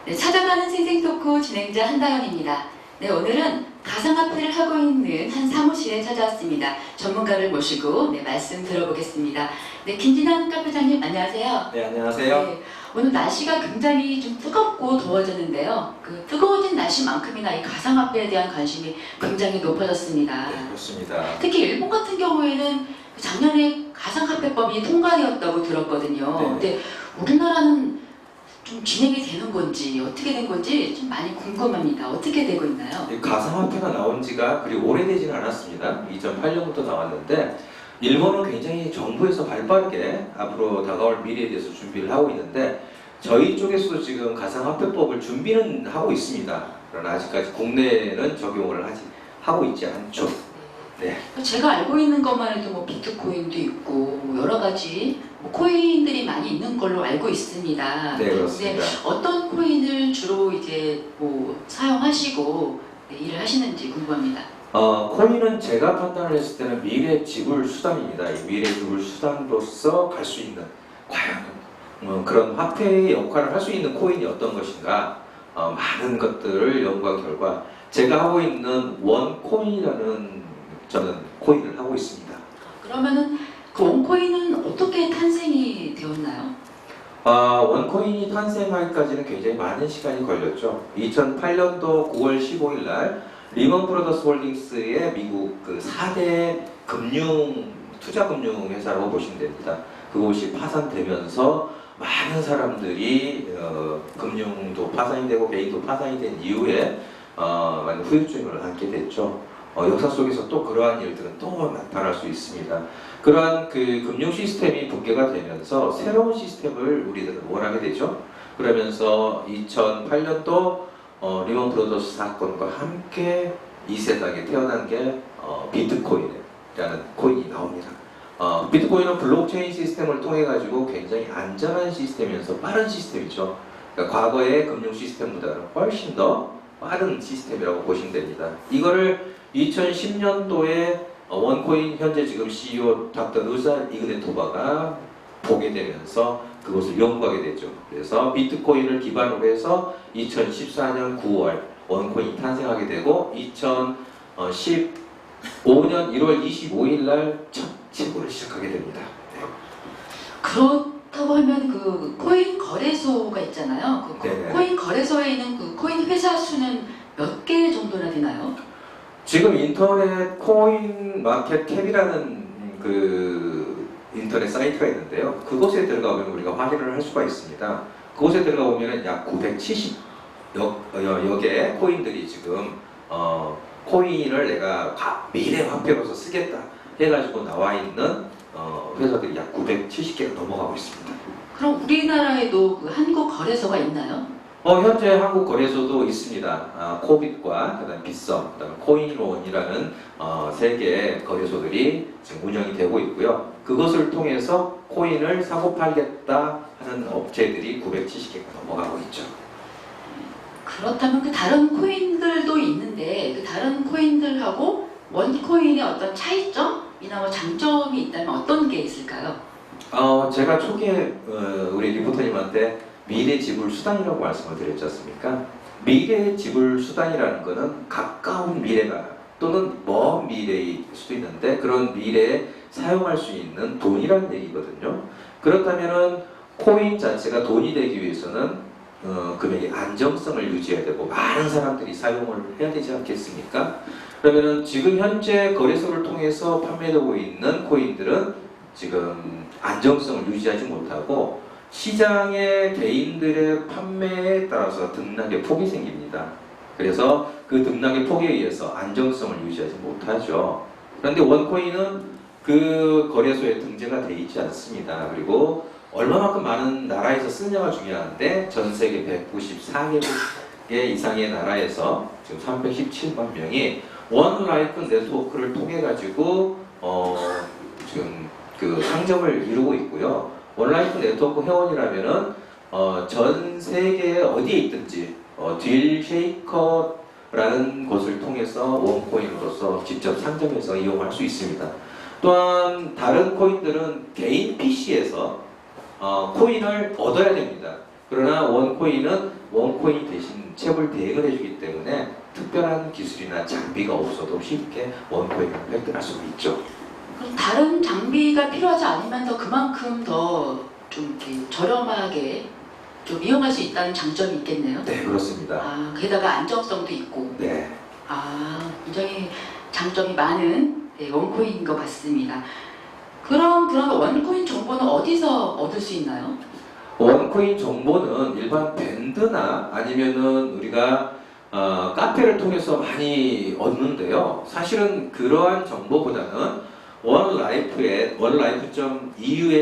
네, 찾아가는 생생토크 진행자 한다영입니다. 네, 오늘은 가상화폐를 하고 있는 한 사무실에 찾아왔습니다. 전문가를 모시고 말씀 들어보겠습니다. 네, 김진환 카페장님 안녕하세요. 네, 안녕하세요. 네, 오늘 날씨가 굉장히 좀 뜨겁고 더워졌는데요. 그 뜨거워진 날씨만큼이나 이 가상화폐에 대한 관심이 굉장히 높아졌습니다. 네, 그렇습니다. 특히 일본 같은 경우에는 작년에 가상화폐법이 통과되었다고 들었거든요. 네. 근데 우리나라는 좀 진행이 되는 건지 어떻게 된 건지 좀 많이 궁금합니다. 어떻게 되고 있나요? 이 가상화폐가 나온 지가 그리 오래되지는 않았습니다. 2008년부터 나왔는데 일본은 굉장히 정부에서 발빠르게 앞으로 다가올 미래에 대해서 준비를 하고 있는데 저희 쪽에서도 지금 가상화폐법을 준비는 하고 있습니다. 그러나 아직까지 국내에는 적용을 하고 있지 않죠. 네. 제가 알고 있는 것만 해도 뭐 비트코인도 있고 뭐 여러 가지 뭐 코인들이 많이 있는 걸로 알고 있습니다. 네, 그렇습니다. 어떤 코인을 주로 이제 뭐 사용하시고 일을 하시는지 궁금합니다. 코인은 제가 판단을 했을 때는 미래 지불 수단입니다. 이 미래 지불 수단으로서 갈 수 있는 과연 그런 화폐의 역할을 할 수 있는 코인이 어떤 것인가 많은 것들을 연구한 결과 제가 하고 있는 원코인이라는 저는 코인을 하고 있습니다. 그러면은 그 원코인은 어떻게 탄생이 되었나요? 원코인이 탄생하기까지는 굉장히 많은 시간이 걸렸죠. 2008년도 9월 15일 날 리먼 브라더스 홀딩스의 미국 그 4대 투자금융 회사라고 보시면 됩니다. 그곳이 파산되면서 많은 사람들이 금융도 파산이 되고 개인도 파산이 된 이후에 많은 후유증을 안게 됐죠. 역사 속에서 또 그러한 일들은 또 나타날 수 있습니다. 그러한 그 금융 시스템이 붕괴가 되면서 새로운 시스템을 우리들은 원하게 되죠. 그러면서 2008년도 리먼 브라더스 사건과 함께 이 세상에 태어난 게 비트코인이라는 코인이 나옵니다. 비트코인은 블록체인 시스템을 통해 가지고 굉장히 안전한 시스템이면서 빠른 시스템이죠. 그러니까 과거의 금융 시스템보다는 훨씬 더 빠른 시스템이라고 보시면 됩니다. 이거를 2010년도에 원코인 현재 지금 CEO 닥터 루사 이그네토바가 보게 되면서 그것을 연구하게 되죠. 그래서 비트코인을 기반으로 해서 2014년 9월 원코인이 탄생하게 되고 2015년 1월 25일 날 첫 지불을 시작하게 됩니다. 네. 그렇다고 하면 그 코인 거래소가 있잖아요. 그 코인 거래소에 있는 그 코인 회사 수는 몇 개 정도나 되나요? 지금 인터넷 코인 마켓 캡이라는 그 인터넷 사이트가 있는데요. 그곳에 들어가 보면 우리가 확인을 할 수가 있습니다. 그곳에 들어가 보면 약 970여 개의 코인들이 지금 코인을 내가 미래 화폐로서 쓰겠다 해가지고 나와 있는 회사들이 약 970개가 넘어가고 있습니다. 그럼 우리나라에도 그 한국 거래소가 있나요? 현재 한국 거래소도 있습니다. 코빗과 그다음 빗썸, 그다음 코인론이라는 세 개의 거래소들이 지금 운영이 되고 있고요. 그것을 통해서 코인을 사고 팔겠다 하는 업체들이 970개가 넘어가고 있죠. 그렇다면 그 다른 코인들도 있는데 그 다른 코인들하고 원코인의 어떤 차이점이나 뭐 장점이 있다면 어떤 게 있을까요? 제가 초기에 우리 리포터님한테 미래 지불 수단이라고 말씀을 드렸지 않습니까? 미래 지불 수단이라는 것은 가까운 미래가 또는 먼 미래일 수도 있는데 그런 미래에 사용할 수 있는 돈이라는 얘기거든요. 그렇다면은 코인 자체가 돈이 되기 위해서는 금액의 안정성을 유지해야 되고 많은 사람들이 사용을 해야 되지 않겠습니까? 그러면은 지금 현재 거래소를 통해서 판매되고 있는 코인들은 지금 안정성을 유지하지 못하고 시장의 개인들의 판매에 따라서 등락의 폭이 생깁니다. 그래서 그 등락의 폭에 의해서 안정성을 유지하지 못하죠. 그런데 원코인은 그 거래소에 등재가 되어 있지 않습니다. 그리고 얼마만큼 많은 나라에서 쓰느냐가 중요한데 전 세계 194개국 이상의 나라에서 지금 317만 명이 원라이프 네트워크를 통해 가지고 지금 그 상점을 이루고 있고요. 원라이프 네트워크 회원이라면은 전 세계에 어디에 있든지 딜 쉐이커라는 곳을 통해서 원코인으로서 직접 상점에서 이용할 수 있습니다. 또한 다른 코인들은 개인 PC에서 코인을 얻어야 됩니다. 그러나 원코인은 원코인 대신 채굴 대행을 해주기 때문에 특별한 기술이나 장비가 없어도 쉽게 원코인을 획득할 수가 있죠. 그럼 다른 장비가 필요하지 않으면 더 그만큼 더 좀 이렇게 저렴하게 좀 이용할 수 있다는 장점이 있겠네요. 네, 그렇습니다. 아, 게다가 안정성도 있고. 네. 아, 굉장히 장점이 많은 네, 원코인인 것 같습니다. 그러면 원코인 정보는 어디서 얻을 수 있나요? 원코인 정보는 일반 밴드나 아니면은 우리가 카페를 통해서 많이 얻는데요. 사실은 그러한 정보보다는 원라이프.eu에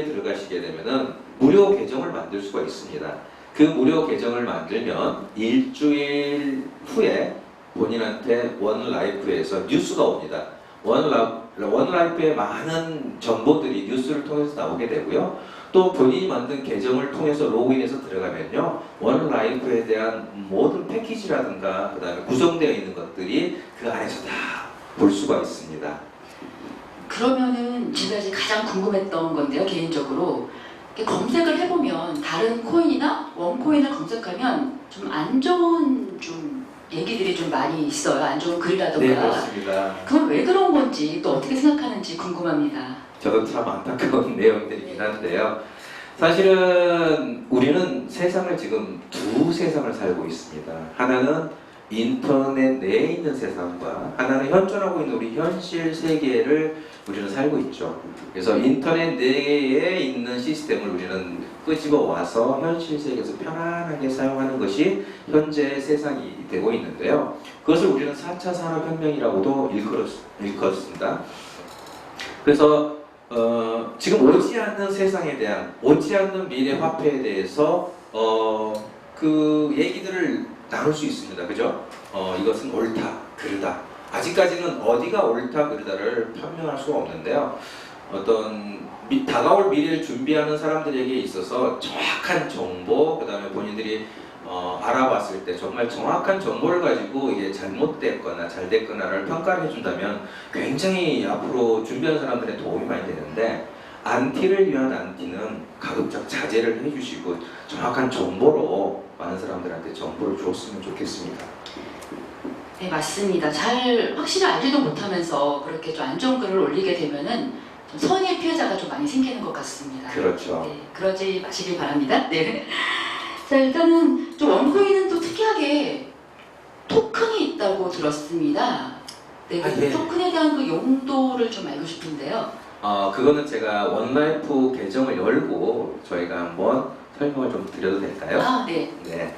들어가시게 되면은 무료 계정을 만들 수가 있습니다. 그 무료 계정을 만들면 일주일 후에 본인한테 원라이프에서 뉴스가 옵니다. 원라이프의 많은 정보들이 뉴스를 통해서 나오게 되고요. 또 본인이 만든 계정을 통해서 로그인해서 들어가면요. 원라이프에 대한 모든 패키지라든가 그 다음에 구성되어 있는 것들이 그 안에서 다 볼 수가 있습니다. 그러면은 제가 이제 가장 궁금했던 건데요, 개인적으로. 이렇게 검색을 해보면 다른 코인이나 원코인을 검색하면 좀 안 좋은 좀 얘기들이 좀 많이 있어요. 안 좋은 글이라던가. 네, 그렇습니다. 그건 왜 그런 건지 또 어떻게 생각하는지 궁금합니다. 저도 참 안타까운 내용들이긴 한데요. 사실은 우리는 세상을 지금 두 세상을 살고 있습니다. 하나는 인터넷 내에 있는 세상과 하나는 현존하고 있는 우리 현실 세계를 우리는 살고 있죠. 그래서 인터넷 내에 있는 시스템을 우리는 끄집어 와서 현실 세계에서 편안하게 사용하는 것이 현재 세상이 되고 있는데요. 그것을 우리는 4차 산업혁명이라고도 일컫습니다. 그래서 지금 오지 않는 세상에 대한, 오지 않는 미래 화폐에 대해서 그 얘기들을 나눌 수 있습니다. 그죠? 이것은 옳다, 그르다. 아직까지는 어디가 옳다, 그르다를 판명할 수가 없는데요. 어떤 다가올 미래를 준비하는 사람들에게 있어서 정확한 정보, 그 다음에 본인들이 알아봤을 때 정말 정확한 정보를 가지고 이게 잘못됐거나 잘 됐거나를 평가를 해준다면 굉장히 앞으로 준비하는 사람들의 도움이 많이 되는데, 안티를 위한 안티는 가급적 자제를 해주시고 정확한 정보로 많은 사람들한테 정보를 줬으면 좋겠습니다. 네, 맞습니다. 잘 확실히 알지도 못하면서 그렇게 좀 안 좋은 글을 올리게 되면은 좀 선의의 피해자가 좀 많이 생기는 것 같습니다. 그렇죠. 네, 그러지 마시길 바랍니다. 네. 자, 일단은 좀 원코인은 또 특이하게 토큰이 있다고 들었습니다. 네, 그 예. 토큰에 대한 그 용도를 좀 알고 싶은데요. 그거는 제가 원라이프 계정을 열고 저희가 한번 설명을 좀 드려도 될까요? 아, 네. 네.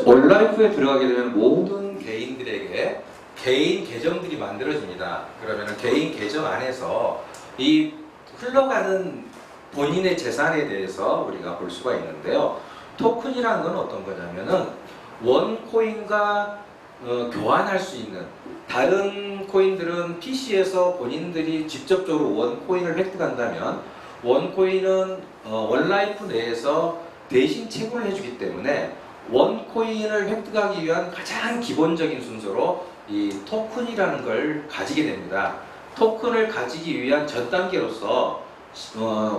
원라이프에 들어가게 되면 모든 개인들에게 개인 계정들이 만들어집니다. 그러면 개인 계정 안에서 이 흘러가는 본인의 재산에 대해서 우리가 볼 수가 있는데요. 토큰이라는 건 어떤 거냐면은 원코인과 교환할 수 있는, 다른 코인들은 PC에서 본인들이 직접적으로 원코인을 획득한다면 원코인은 원라이프 내에서 대신 채굴을 해주기 때문에 원코인을 획득하기 위한 가장 기본적인 순서로 이 토큰이라는 걸 가지게 됩니다. 토큰을 가지기 위한 전 단계로서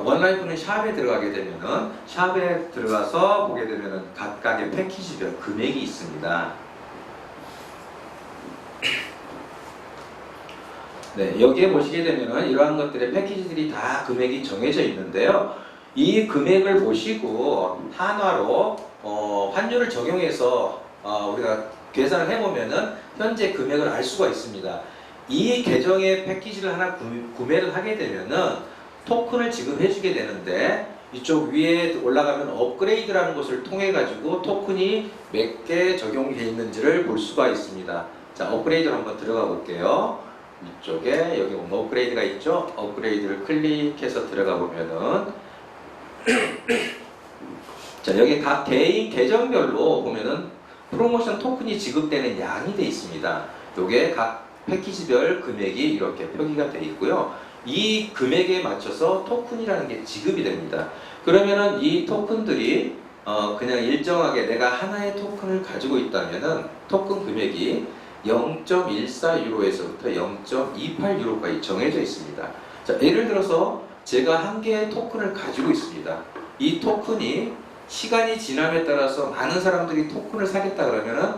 원라이프는 샵에 들어가게 되면은, 샵에 들어가서 보게 되면은 각각의 패키지별 금액이 있습니다. 네, 여기에 보시게 되면은 이러한 것들의 패키지들이 다 금액이 정해져 있는데요. 이 금액을 보시고 한화로 환율을 적용해서 우리가 계산을 해보면은 현재 금액을 알 수가 있습니다. 이 계정의 패키지를 하나 구매를 하게 되면은 토큰을 지급해주게 되는데, 이쪽 위에 올라가면 업그레이드라는 것을 통해 가지고 토큰이 몇 개 적용되어 있는지를 볼 수가 있습니다. 자, 업그레이드로 한번 들어가 볼게요. 이쪽에 여기 업그레이드가 있죠? 업그레이드를 클릭해서 들어가 보면은 자, 여기 각 개인 계정별로 보면은 프로모션 토큰이 지급되는 양이 돼 있습니다. 요게 각 패키지별 금액이 이렇게 표기가 돼 있고요. 이 금액에 맞춰서 토큰이라는 게 지급이 됩니다. 그러면은 이 토큰들이 그냥 일정하게 내가 하나의 토큰을 가지고 있다면은 토큰 금액이 0.14유로에서부터 0.28유로까지 정해져 있습니다. 자, 예를 들어서 제가 한 개의 토큰을 가지고 있습니다. 이 토큰이 시간이 지남에 따라서 많은 사람들이 토큰을 사겠다 그러면은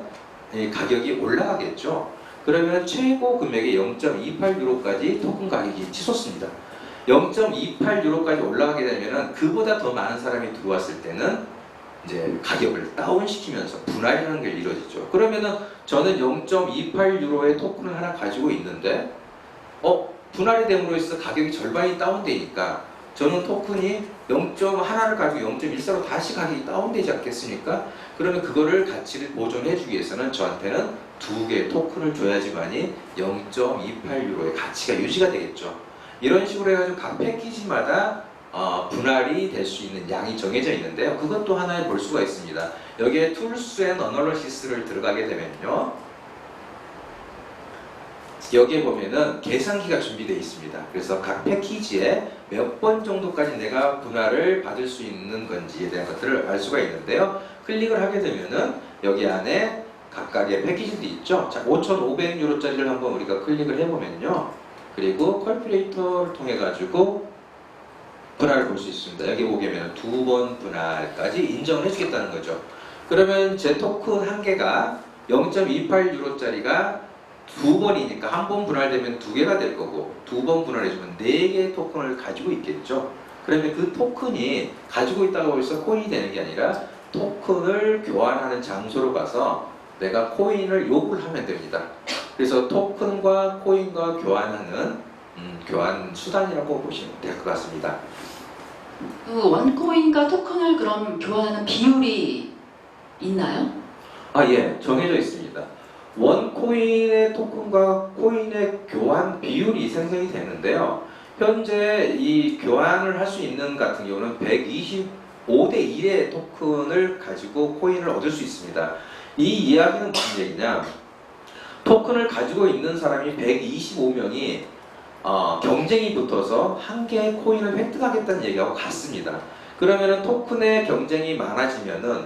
이 가격이 올라가겠죠. 그러면 최고 금액의 0.28유로까지 토큰 가격이 치솟습니다. 0.28유로까지 올라가게 되면은 그보다 더 많은 사람이 들어왔을 때는 이제 가격을 다운시키면서 분할이라는 게 이루어지죠. 그러면은 저는 0.28유로의 토큰을 하나 가지고 있는데 분할이 됨으로 해서 가격이 절반이 다운되니까 저는 토큰이 0.1를 가지고 0.14로 다시 가격이 다운되지 않겠습니까? 그러면 그거를 가치를 보존해주기 위해서는 저한테는 두 개의 토큰을 줘야지만이 0.28유로의 가치가 유지가 되겠죠. 이런 식으로 해가지고 각 패키지마다 분할이 될 수 있는 양이 정해져 있는데요. 그것도 하나의 볼 수가 있습니다. 여기에 Tools and Analysis를 들어가게 되면요. 여기에 보면은 계산기가 준비되어 있습니다. 그래서 각 패키지에 몇 번 정도까지 내가 분할을 받을 수 있는 건지에 대한 것들을 알 수가 있는데요. 클릭을 하게 되면은 여기 안에 각각의 패키지들이 있죠. 자, 5,500유로짜리를 한번 우리가 클릭을 해보면요. 그리고 컬큘레이터를 통해 가지고 분할을 볼 수 있습니다. 여기 보면 두 번 분할까지 인정을 해주겠다는 거죠. 그러면 제 토큰 한 개가 0.28유로짜리가 두 번이니까 한 번 분할되면 두 개가 될 거고 두 번 분할해주면 네 개의 토큰을 가지고 있겠죠. 그러면 그 토큰이 가지고 있다고 해서 코인이 되는 게 아니라 토큰을 교환하는 장소로 가서 내가 코인을 요구를 하면 됩니다. 그래서 토큰과 코인과 교환하는 교환 수단이라고 보시면 될 것 같습니다. 그 원코인과 토큰을 그럼 교환하는 비율이 있나요? 예, 정해져 있습니다. 원코인의 토큰과 코인의 교환 비율이 생성이 되는데요. 현재 이 교환을 할 수 있는 같은 경우는 125대 1의 토큰을 가지고 코인을 얻을 수 있습니다. 이 이야기는 무슨 얘기냐? 토큰을 가지고 있는 사람이 125명이 경쟁이 붙어서 한 개의 코인을 획득하겠다는 얘기하고 같습니다. 그러면은 토큰의 경쟁이 많아지면은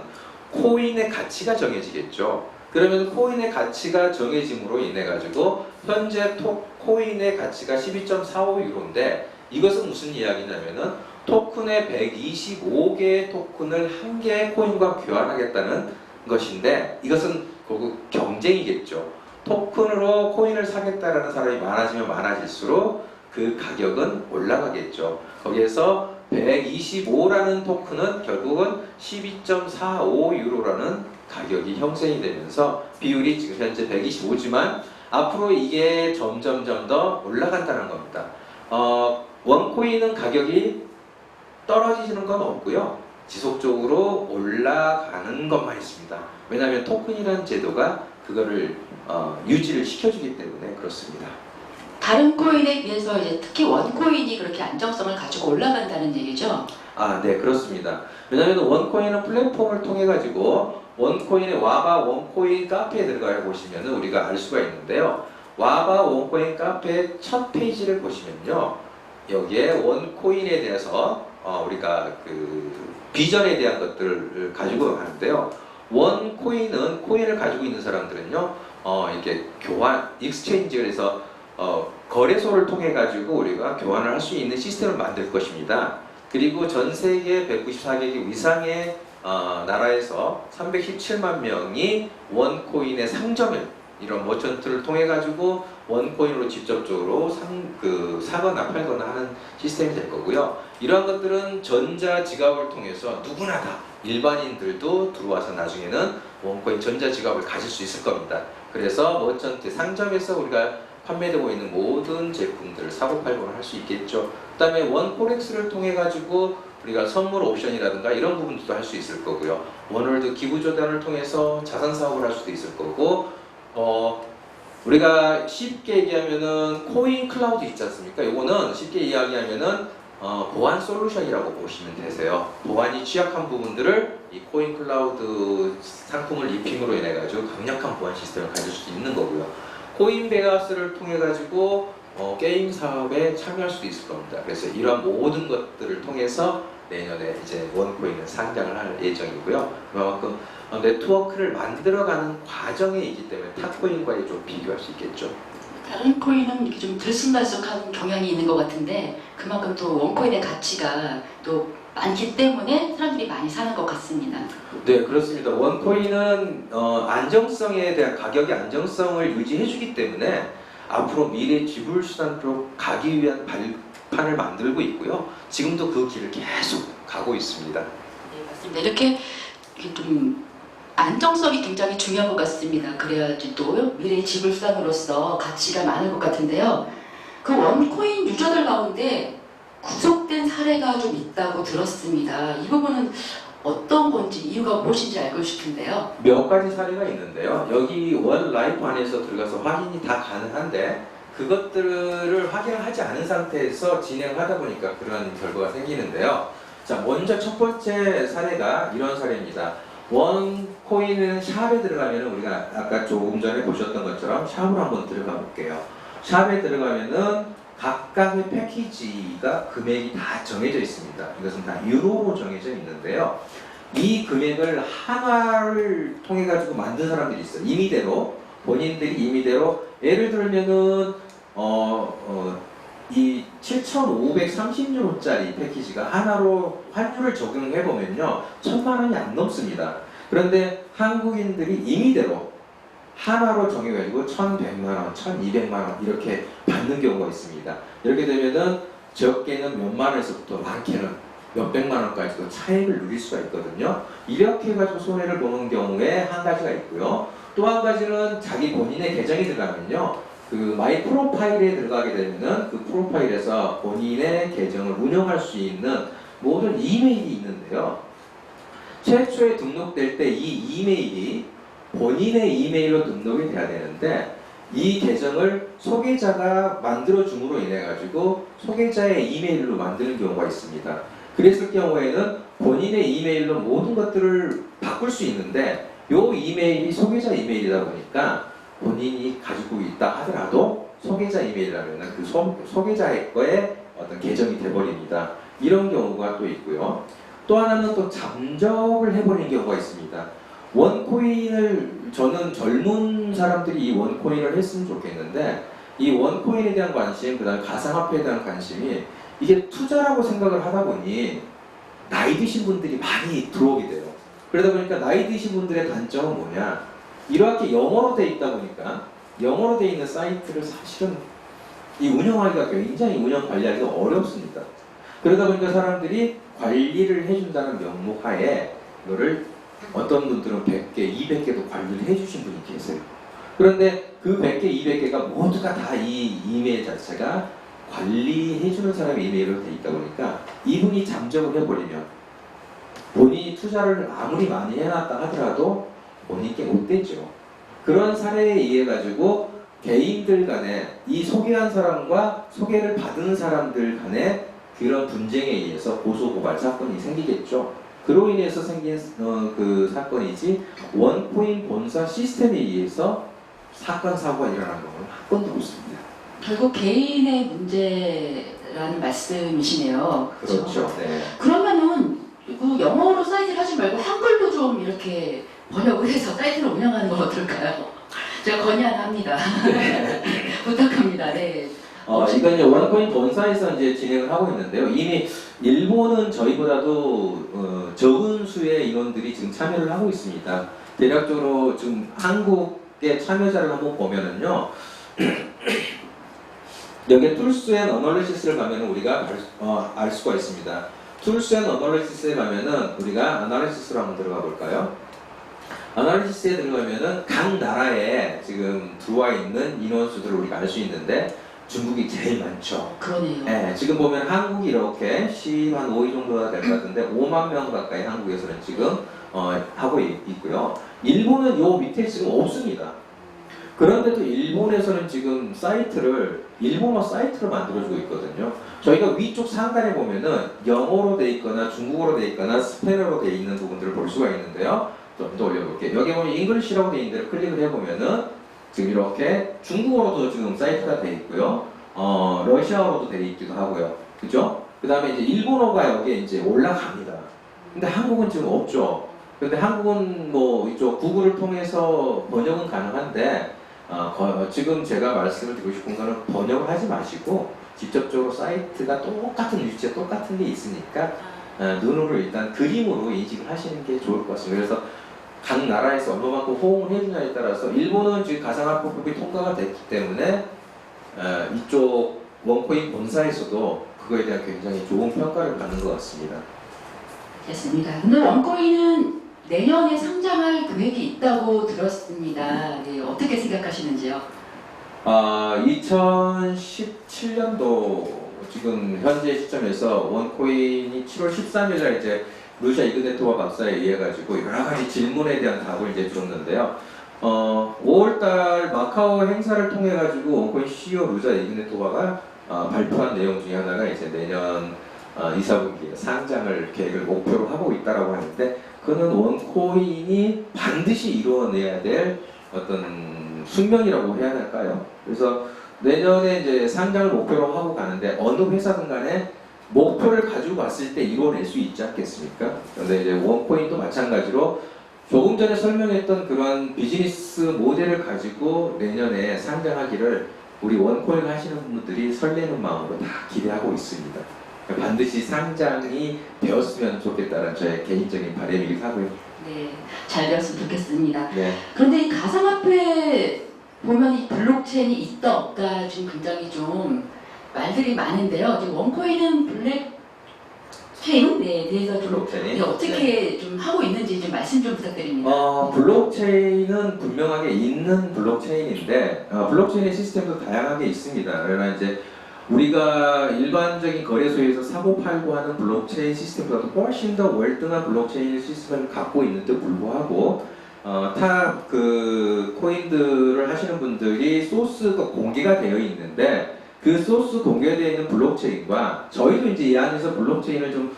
코인의 가치가 정해지겠죠. 그러면 코인의 가치가 정해짐으로 인해 가지고 현재 코인의 가치가 12.45유로인데 이것은 무슨 이야기냐면은 토큰의 125개의 토큰을 한 개의 코인과 교환하겠다는 것인데 이것은 결국 경쟁이겠죠. 토큰으로 코인을 사겠다라는 사람이 많아지면 많아질수록 그 가격은 올라가겠죠. 거기에서 125라는 토큰은 결국은 12.45유로라는 가격이 형성이 되면서 비율이 지금 현재 125지만 앞으로 이게 점점 더 올라간다는 겁니다. 원코인은 가격이 떨어지는 건 없고요. 지속적으로 올라가는 것만 있습니다. 왜냐하면 토큰이라는 제도가 그거를 유지를 시켜주기 때문에 그렇습니다. 다른 코인에 비해서 이제 특히 원코인이 그렇게 안정성을 가지고 올라간다는 얘기죠? 네, 그렇습니다. 왜냐하면 원코인은 플랫폼을 통해 가지고 원코인의 와바 원코인 카페에 들어가 보시면 우리가 알 수가 있는데요. 와바 원코인 카페 첫 페이지를 보시면요. 여기에 원코인에 대해서 우리가 그 비전에 대한 것들을 가지고 하는데요. 원코인은 코인을 가지고 있는 사람들은요. 이렇게 교환, 익스체인지 그래서 거래소를 통해 가지고 우리가 교환을 할 수 있는 시스템을 만들 것입니다. 그리고 전 세계 194개 이상의 나라에서 317만 명이 원코인의 상점을 이런 머천트를 통해 가지고 원코인으로 직접적으로 사거나 팔거나 하는 시스템이 될 거고요. 이러한 것들은 전자지갑을 통해서 누구나 다 일반인들도 들어와서 나중에는 원코인 전자지갑을 가질 수 있을 겁니다. 그래서 머천트 상점에서 우리가 판매되고 있는 모든 제품들을 사고 팔고는 할 수 있겠죠. 그 다음에 원포렉스를 통해 가지고 우리가 선물 옵션이라든가 이런 부분들도 할 수 있을 거고요. 원월드 기부조단을 통해서 자산 사업을 할 수도 있을 거고 우리가 쉽게 얘기하면은 코인 클라우드 있지 않습니까? 요거는 쉽게 이야기하면은 보안 솔루션이라고 보시면 되세요. 보안이 취약한 부분들을 이 코인 클라우드 상품을 입힘으로 인해 가지고 강력한 보안 시스템을 가질 수 있는 거고요. 코인베아스를 통해 가지고 게임 사업에 참여할 수도 있을 겁니다. 그래서 이런 모든 것들을 통해서 내년에 이제 원코인은 상장을 할 예정이고요. 그만큼 네트워크를 만들어가는 과정이기 때문에 탑코인과의 좀 비교할 수 있겠죠. 다른 코인은 이렇게 좀 들쑥날쑥한 경향이 있는 것 같은데 그만큼 또 원코인의 가치가 또 많기 때문에 사람들이 많이 사는 것 같습니다. 네, 그렇습니다. 원코인은 안정성에 대한 가격의 안정성을 유지해주기 때문에 앞으로 미래 지불 수단으로 가기 위한 발판을 만들고 있고요. 지금도 그 길을 계속 가고 있습니다. 네, 맞습니다. 이렇게 좀 안정성이 굉장히 중요한 것 같습니다. 그래야지 또 미래의 지불 수단으로서 가치가 많을 것 같은데요. 그 원코인 유저들 가운데 구속된 사례가 좀 있다고 들었습니다. 이 부분은 어떤 건지 이유가 무엇인지 알고 싶은데요. 몇 가지 사례가 있는데요. 여기 원 라이프 안에서 들어가서 확인이 다 가능한데 그것들을 확인을 하지 않은 상태에서 진행하다 보니까 그런 결과가 생기는데요. 자, 먼저 첫 번째 사례가 이런 사례입니다. 원코인은 샵에 들어가면 우리가 아까 조금 전에 보셨던 것처럼 샵으로 한번 들어가 볼게요. 샵에 들어가면은 각각의 패키지가 금액이 다 정해져 있습니다. 이것은 다 유로로 정해져 있는데요. 이 금액을 한화를 통해 가지고 만든 사람들이 있어요. 임의대로 본인들이 임의대로 예를 들면은 이 7,530유로짜리 패키지가 하나로 환율을 적용해 보면요 1,000만 원이 안 넘습니다. 그런데 한국인들이 임의대로 하나로 정해가지고 1,100만 원, 1,200만 원 이렇게 받는 경우가 있습니다. 이렇게 되면은 적게는 몇만 원에서부터 많게는 몇백만 원까지도 차익을 누릴 수가 있거든요. 이렇게 해가지고 손해를 보는 경우에 한 가지가 있고요. 또 한 가지는 자기 본인의 계정이 들어가면요. 그 마이 프로파일에 들어가게 되면은 그 프로파일에서 본인의 계정을 운영할 수 있는 모든 이메일이 있는데요. 최초에 등록될 때 이 이메일이 본인의 이메일로 등록이 돼야 되는데 이 계정을 소개자가 만들어줌으로 인해 가지고 소개자의 이메일로 만드는 경우가 있습니다. 그랬을 경우에는 본인의 이메일로 모든 것들을 바꿀 수 있는데 이 이메일이 소개자 이메일이다 보니까 본인이 가지고 있다 하더라도 소개자 이메일이라면 그 소개자의 거에 어떤 계정이 돼버립니다. 이런 경우가 또 있고요. 또 하나는 또 잠적을 해버리는 경우가 있습니다. 원코인을 저는 젊은 사람들이 이 원코인을 했으면 좋겠는데 이 원코인에 대한 관심, 그 다음에 가상화폐에 대한 관심이 이게 투자라고 생각을 하다 보니 나이 드신 분들이 많이 들어오게 돼요. 그러다 보니까 나이 드신 분들의 단점은 뭐냐? 이렇게 영어로 돼 있다 보니까 영어로 돼 있는 사이트를 사실은 이 운영하기가 굉장히 운영 관리하기가 어렵습니다. 그러다 보니까 사람들이 관리를 해준다는 명목하에 이거를 어떤 분들은 100개, 200개도 관리를 해주신 분이 계세요. 그런데 그 100개, 200개가 모두가 다 이 이메일 자체가 관리해주는 사람의 이메일로 돼 있다 보니까 이분이 잠적을 해버리면 본인이 투자를 아무리 많이 해놨다 하더라도 본인께 못 되죠. 그런 사례에 의해 가지고 개인들 간에 이 소개한 사람과 소개를 받은 사람들 간에 그런 분쟁에 의해서 고소고발 사건이 생기겠죠. 그로 인해서 생긴 그 사건이지 원코인 본사 시스템에 의해서 사건 사고가 일어난 경우는 한 건도 없습니다. 결국 개인의 문제라는 말씀이시네요. 그렇죠. 네. 그러면은 그 영어로 사이트를 하지 말고 한글로 좀 이렇게 번역을 해서 사이트를 운영하는 건 어떨까요? 제가 건의합니다. 부탁합니다. 네. 이건 이제 원코인 본사에서 이제 진행을 하고 있는데요. 이미 일본은 저희보다도 적은 수의 인원들이 지금 참여를 하고 있습니다. 대략적으로 지금 한국의 참여자를 한번 보면은요. 여기 툴스 앤 어널리시스를 가면 우리가 알 수가 있습니다. 툴스 앤 어널리시스에 가면은 우리가 아날리시스로 한번 들어가 볼까요? 아날리시스에 들어가면은 각 나라에 지금 들어와 있는 인원수들을 우리가 알 수 있는데 중국이 제일 많죠. 그러네요. 네, 지금 보면 한국이 이렇게 한 5위 정도가 될 것 같은데 5만 명 가까이 한국에서는 지금 하고 있고요. 일본은 요 밑에 지금 없습니다. 그런데도 일본에서는 지금 사이트를 일본어 사이트를 만들어주고 있거든요. 저희가 위쪽 상단에 보면은 영어로 돼 있거나 중국어로 돼 있거나 스페인어로 돼 있는 부분들을 볼 수가 있는데요. 좀 더 올려볼게요. 여기 보면 잉글리시라고 돼 있는 데를 클릭을 해보면은 지금 이렇게 중국어로도 지금 사이트가 돼 있고요. 러시아어로도 돼 있기도 하고요. 그죠? 그 다음에 이제 일본어가 여기에 이제 올라갑니다. 근데 한국은 지금 없죠. 근데 한국은 뭐 이쪽 구글을 통해서 번역은 가능한데 지금 제가 말씀을 드리고 싶은 거는 번역을 하지 마시고 직접적으로 사이트가 똑같은 위치에 똑같은 게 있으니까 눈으로 일단 그림으로 인식을 하시는 게 좋을 것 같습니다. 그래서 각 나라에서 얼마만큼 호응을 해주냐에 따라서 일본은 지금 가상화폐법이 통과가 됐기 때문에 이쪽 원코인 본사에서도 그거에 대한 굉장히 좋은 평가를 받는 것 같습니다. 됐습니다. 근데 원코인은 내년에 상장할 계획이 있다고 들었습니다. 네, 어떻게 생각하시는지요? 2017년도 지금 현재 시점에서 원코인이 7월 13일날 이제 루시아 이그네토와 박사에 의해 가지고 여러 가지 질문에 대한 답을 이제 줬는데요. 5월달 마카오 행사를 통해 가지고 원코인 CEO 루시아 이그네토와가 발표한 내용 중에 하나가 이제 내년 2, 4분기에 상장을 계획을 목표로 하고 있다라고 하는데 그는 원코인이 반드시 이루어내야 될 어떤 숙명이라고 해야 할까요? 그래서 내년에 이제 상장을 목표로 하고 가는데 어느 회사든 간에 목표를 가지고 갔을 때 이루어낼 수 있지 않겠습니까? 그런데 이제 원코인도 마찬가지로 조금 전에 설명했던 그런 비즈니스 모델을 가지고 내년에 상장하기를 우리 원코인 하시는 분들이 설레는 마음으로 다 기대하고 있습니다. 반드시 상장이 되었으면 좋겠다는 저의 개인적인 바람이기도 하고요. 네, 잘 되었으면 좋겠습니다. 네. 그런데 이 가상화폐 보면 이 블록체인이 있다 없다 지금 굉장히 좀 말들이 많은데요. 지금 원코인은 블록체인에 대해서 좀 블록체인. 어떻게 좀 하고 있는지 좀 말씀 좀 부탁드립니다. 블록체인은 분명하게 있는 블록체인인데 블록체인의 시스템도 다양하게 있습니다. 그러나 이제 우리가 일반적인 거래소에서 사고 팔고 하는 블록체인 시스템보다도 훨씬 더 월등한 블록체인 시스템을 갖고 있는데 불구하고 타 그 코인들을 하시는 분들이 소스가 공개가 되어 있는데 그 소스 공개되어 있는 블록체인과 저희도 이제 이 안에서 블록체인을 좀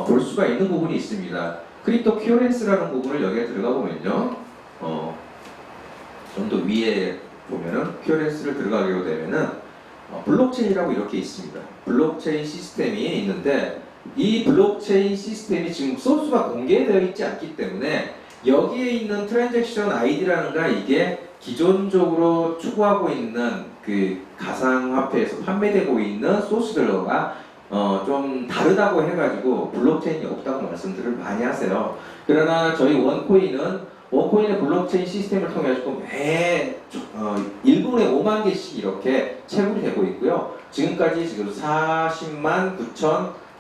볼 수가 있는 부분이 있습니다. 크립토 큐어렌스라는 부분을 여기에 들어가 보면요, 좀 더 위에 보면은 큐어렌스를 들어가게 되면은 블록체인이라고 이렇게 있습니다. 블록체인 시스템이 있는데 이 블록체인 시스템이 지금 소스가 공개되어 있지 않기 때문에 여기에 있는 트랜잭션 아이디라는가 이게 기존적으로 추구하고 있는 그 가상화폐에서 판매되고 있는 소스들과 좀 다르다고 해가지고 블록체인이 없다고 말씀들을 많이 하세요. 그러나 저희 원코인의 블록체인 시스템을 통해 가지고 매 1분에 5만 개씩 이렇게 채굴이 되고 있고요. 지금까지 지금 40만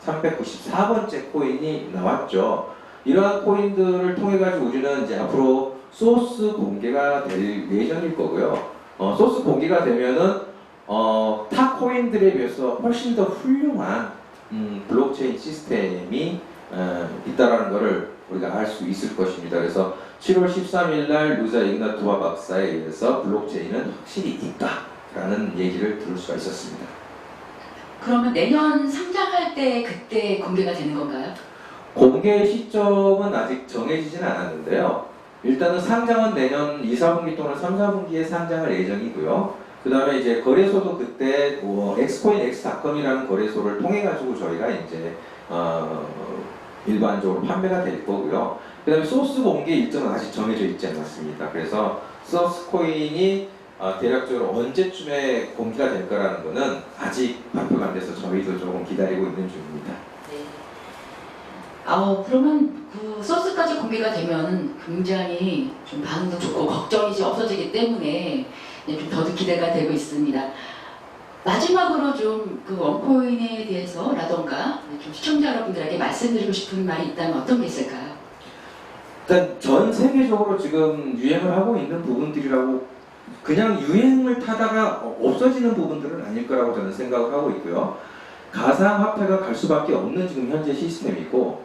9,394번째 코인이 나왔죠. 이러한 코인들을 통해 가지고 우리는 이제 앞으로 소스 공개가 될 예정일 거고요. 소스 공개가 되면은 타 코인들에 비해서 훨씬 더 훌륭한 블록체인 시스템이 있다라는 것을 우리가 알 수 있을 것입니다. 그래서 7월 13일 날 루자 이그나토와 박사에 의해서 블록체인은 확실히 있다라는 얘기를 들을 수가 있었습니다. 그러면 내년 상장할 때 그때 공개가 되는 건가요? 공개 시점은 아직 정해지진 않았는데요. 일단은 상장은 내년 2, 4분기 또는 3, 4분기에 상장할 예정이고요. 그 다음에 이제 거래소도 그때 엑스코인 엑스닷컴이라는 거래소를 통해 가지고 저희가 이제 일반적으로 판매가 될 거고요. 그 다음에 소스 공개 일정은 아직 정해져 있지 않았습니다. 그래서 소스 코인이 대략적으로 언제쯤에 공개가 될 거라는 거는 아직 발표가 안 돼서 저희도 조금 기다리고 있는 중입니다. 네. 그러면 그 소스까지 공개가 되면 굉장히 좀 반응도 좋고 걱정이 이제 없어지기 때문에 좀 더 기대가 되고 있습니다. 마지막으로 좀 그 원코인에 대해서라던가 좀 시청자 여러분들에게 말씀드리고 싶은 말이 있다면 어떤 게 있을까요? 일단 전 세계적으로 지금 유행을 하고 있는 부분들이라고 그냥 유행을 타다가 없어지는 부분들은 아닐 거라고 저는 생각을 하고 있고요. 가상화폐가 갈 수밖에 없는 지금 현재 시스템이고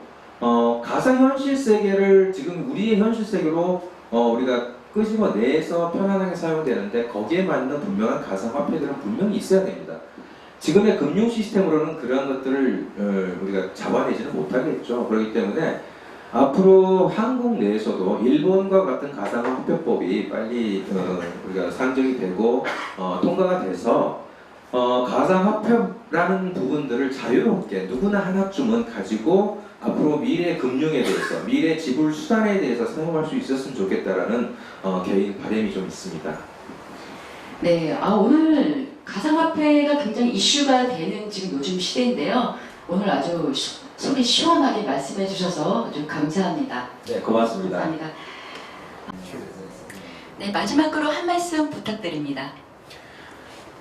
가상현실 세계를 지금 우리의 현실 세계로 우리가 끄집어내서 편안하게 사용되는데 거기에 맞는 분명한 가상화폐들은 분명히 있어야 됩니다. 지금의 금융 시스템으로는 그런 것들을 우리가 잡아내지는 못하겠죠. 그렇기 때문에 앞으로 한국 내에서도 일본과 같은 가상화폐법이 빨리 우리가 상정이 되고 통과가 돼서 가상화폐라는 부분들을 자유롭게 누구나 하나쯤은 가지고 앞으로 미래 금융에 대해서, 미래 지불 수단에 대해서 사용할 수 있었으면 좋겠다라는 개인 바람이 좀 있습니다. 네, 오늘 가상화폐가 굉장히 이슈가 되는 지금 요즘 시대인데요. 오늘 아주 속이 시원하게 말씀해 주셔서 아주 감사합니다. 네, 고맙습니다. 감사합니다. 네, 마지막으로 한 말씀 부탁드립니다.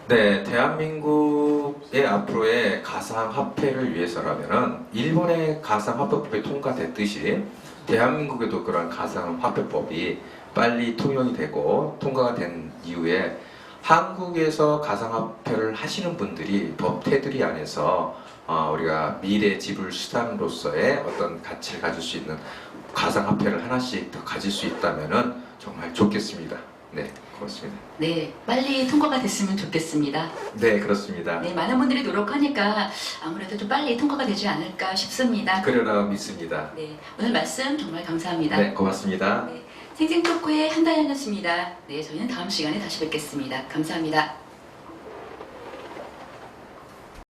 네, 대한민국의 앞으로의 가상화폐를 위해서라면은 일본의 가상화폐법이 통과됐듯이 대한민국에도 그런 가상화폐법이 빨리 통용이 되고 통과가 된 이후에 한국에서 가상화폐를 하시는 분들이 법 테두리 안에서 우리가 미래 지불 수단으로서의 어떤 가치를 가질 수 있는 가상화폐를 하나씩 더 가질 수 있다면은 정말 좋겠습니다. 네, 고맙습니다. 네, 빨리 통과가 됐으면 좋겠습니다. 네, 그렇습니다. 네, 많은 분들이 노력하니까 아무래도 좀 빨리 통과가 되지 않을까 싶습니다. 그러라 믿습니다. 네, 오늘 말씀 정말 감사합니다. 네, 고맙습니다. 네, 생생토크의 한다연이었습니다. 네, 저희는 다음 시간에 다시 뵙겠습니다. 감사합니다.